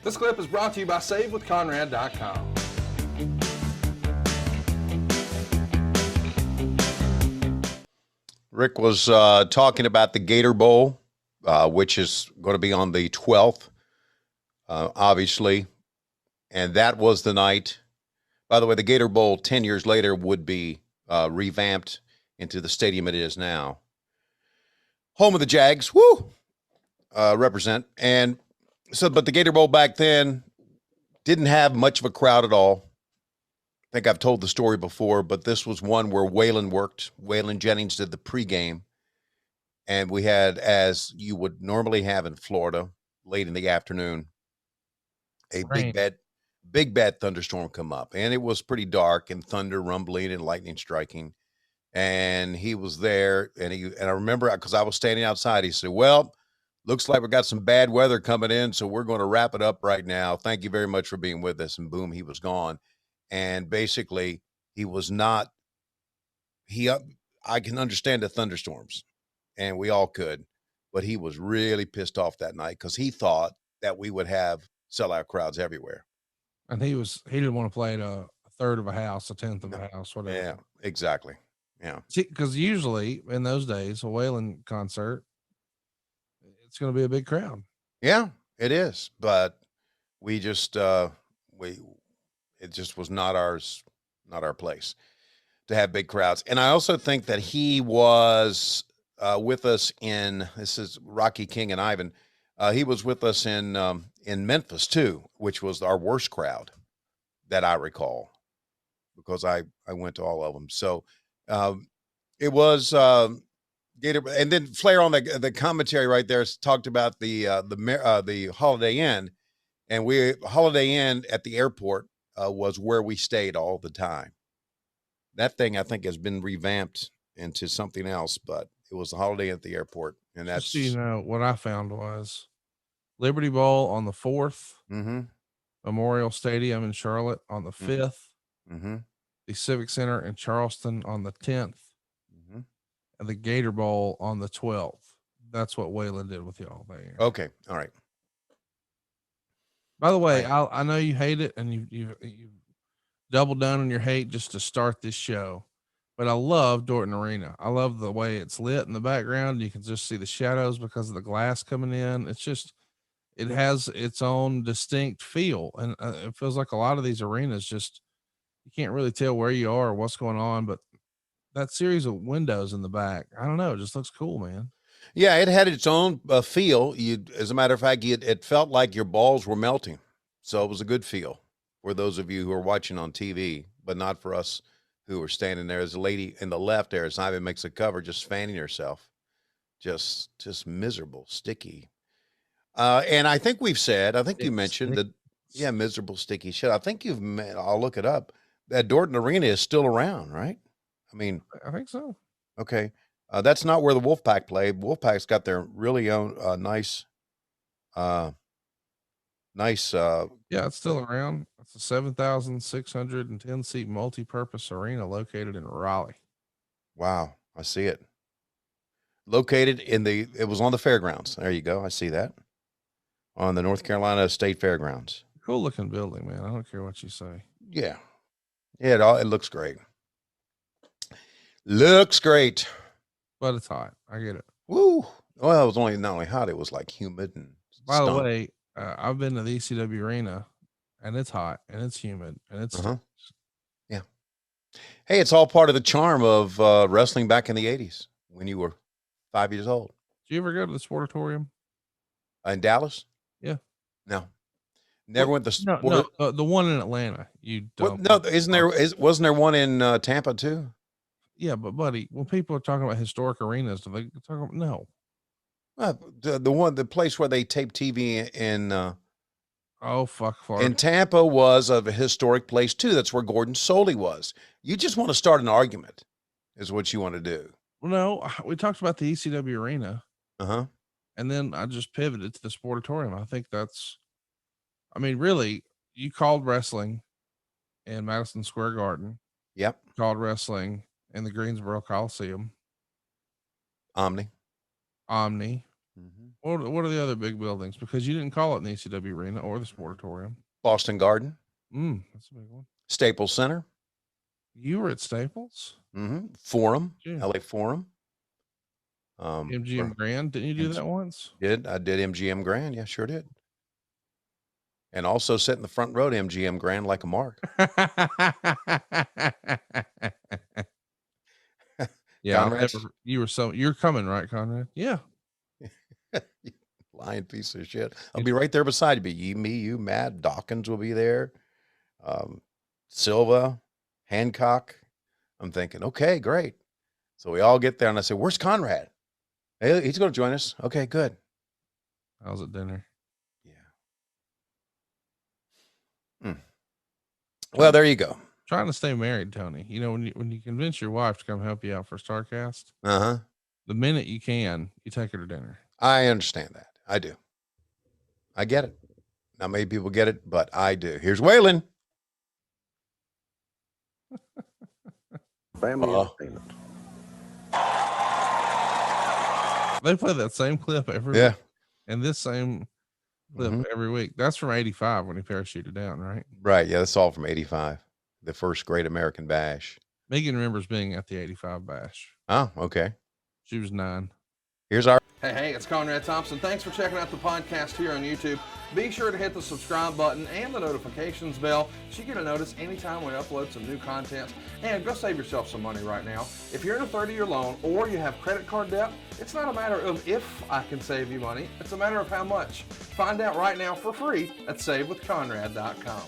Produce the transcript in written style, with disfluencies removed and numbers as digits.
This clip is brought to you by SaveWithConrad.com. Rick was talking about the Gator Bowl, which is going to be on the 12th, obviously. And that was the night. By the way, the Gator Bowl 10 years later would be revamped into the stadium it is now. Home of the Jags, woo, represent. And so, but the Gator Bowl back then didn't have much of a crowd at all. I think I've told the story before, but this was one where Waylon worked. Waylon Jennings did the pregame. And we had, as you would normally have in Florida, late in the afternoon, a big bad thunderstorm come up. And it was pretty dark and thunder rumbling and lightning striking. And he was there. And I remember, because I was standing outside, he said, well, looks like we got some bad weather coming in, so we're going to wrap it up right now. Thank you very much for being with us. And boom, he was gone. And basically, he was not, I can understand the thunderstorms, and we all could, but he was really pissed off that night because he thought that we would have sellout crowds everywhere. And he didn't want to play at a third of a house, a tenth of a house, whatever. Yeah, exactly. Yeah. Because usually in those days, a Waylon concert, it's going to be a big crowd. Yeah, it is. But we just, it just was not our place to have big crowds. And I also think that he was with us this is Rocky King and Ivan. He was with us in Memphis too, which was our worst crowd that I recall, because I went to all of them. So it was Gator, and then Flair on the commentary right there talked about the Holiday Inn, and Holiday Inn at the airport was where we stayed all the time. That thing I think has been revamped into something else, but it was the Holiday Inn at the airport, and that's Just so what I found was Liberty Bowl on the 4th, Memorial Stadium in Charlotte on the 5th, the Civic Center in Charleston on the 10th, and the Gator Bowl on the 12th. That's what Waylon did with y'all there. Okay, all right. By the way, I know you hate it, and you doubled down on your hate just to start this show, but I love Dorton Arena. I love the way it's lit in the background. You can just see the shadows because of the glass coming in. It's just, it has its own distinct feel, and it feels like a lot of these arenas just, you can't really tell where you are or what's going on, but that series of windows in the back, I don't know, it just looks cool, man. Yeah, it had its own feel. As a matter of fact, it felt like your balls were melting. So it was a good feel for those of you who are watching on TV, but not for us who were standing there. There's a lady in the left there, as Ivan makes a cover, just fanning herself. Just miserable, sticky. And I think we've said, I think you mentioned that, yeah, miserable, sticky shit. I think I'll look it up. That Dorton Arena is still around, right? I mean, I think so. Okay. That's not where the Wolfpack played. Wolfpack's got their really own nice. Yeah, it's still around. It's a 7,610 seat multi-purpose arena located in Raleigh. Wow, I see it. Located it was on the fairgrounds. There you go. I see that on the North Carolina State Fairgrounds. Cool looking building, man. I don't care what you say. Yeah, it looks great. Looks great. But it's hot. I get it. Woo. Well, it was not only hot, it was like humid and By the way, I've been to the ECW arena, and it's hot and it's humid and it's yeah. Hey, it's all part of the charm of wrestling back in the 80s when you were 5 years old. Did you ever go to the Sportatorium in Dallas? Yeah. No. Never went to no, the one in Atlanta. You don't. No, wasn't there one in Tampa too? Yeah, but buddy, when people are talking about historic arenas, do they talk about no? The place where they taped TV in in Tampa was a historic place too. That's where Gordon Soley was. You just want to start an argument, is what you want to do. Well, no, we talked about the ECW arena, and then I just pivoted to the Sportatorium. I think really, you called wrestling in Madison Square Garden. Yep. You called wrestling in the Greensboro Coliseum. Omni. Mm-hmm. What are the other big buildings? Because you didn't call it an ECW arena or the Sportatorium. Boston Garden. That's a big one. Staples Center. You were at Staples? Mm-hmm. Forum. Yeah. LA Forum. MGM Grand. Didn't you do that once? I did MGM Grand. Yeah, sure did. And also sit in the front row to MGM Grand like a mark. Yeah, you're coming, right, Conrad? Yeah. Lying piece of shit. I'll be right there beside you. You, Matt, Dawkins will be there. Silva, Hancock. I'm thinking, okay, great. So we all get there, and I said, "Where's Conrad?" Hey, he's going to join us. Okay, good. How's it dinner? Yeah. Well, there you go. Trying to stay married, Tony. You know, when you convince your wife to come help you out for Starrcast, the minute you can, you take her to dinner. I understand that. I do. I get it. Not many people get it, but I do. Here's Waylon. Family entertainment. They play that same clip every week, and this same clip every week. That's from '85 when he parachuted down, right? Right. Yeah, that's all from '85, the first Great American Bash. Megan remembers being at the '85 Bash. Oh, okay. She was 9. Here's our. Hey, it's Conrad Thompson. Thanks for checking out the podcast here on YouTube. Be sure to hit the subscribe button and the notifications bell so you get a notice anytime we upload some new content. And go save yourself some money right now. If you're in a 30-year loan or you have credit card debt, it's not a matter of if I can save you money. It's a matter of how much. Find out right now for free at SaveWithConrad.com.